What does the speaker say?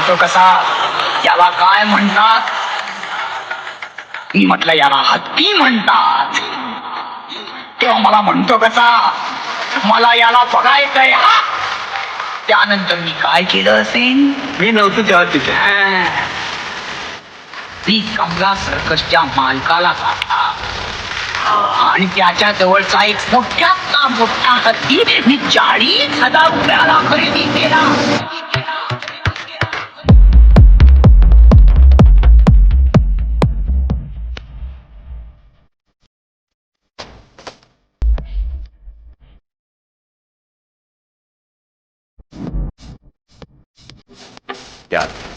म्हणतो कसा, याला काय म्हणतात? मी म्हटलं याला हत्ती म्हणतात. तेव्हा मला म्हणतो कसा, मला याला बघायचंय हा. त्यानंतर मी काय केलं असेल? मी नव्हतो तेव्हा तिथे. मी कमला सर्कसच्या मालकाला जाता आणि त्याच्या जवळचा एक मोठ्यातला मोठा हत्ती मी 40,000 रुपयाला खरेदी केला. त्यात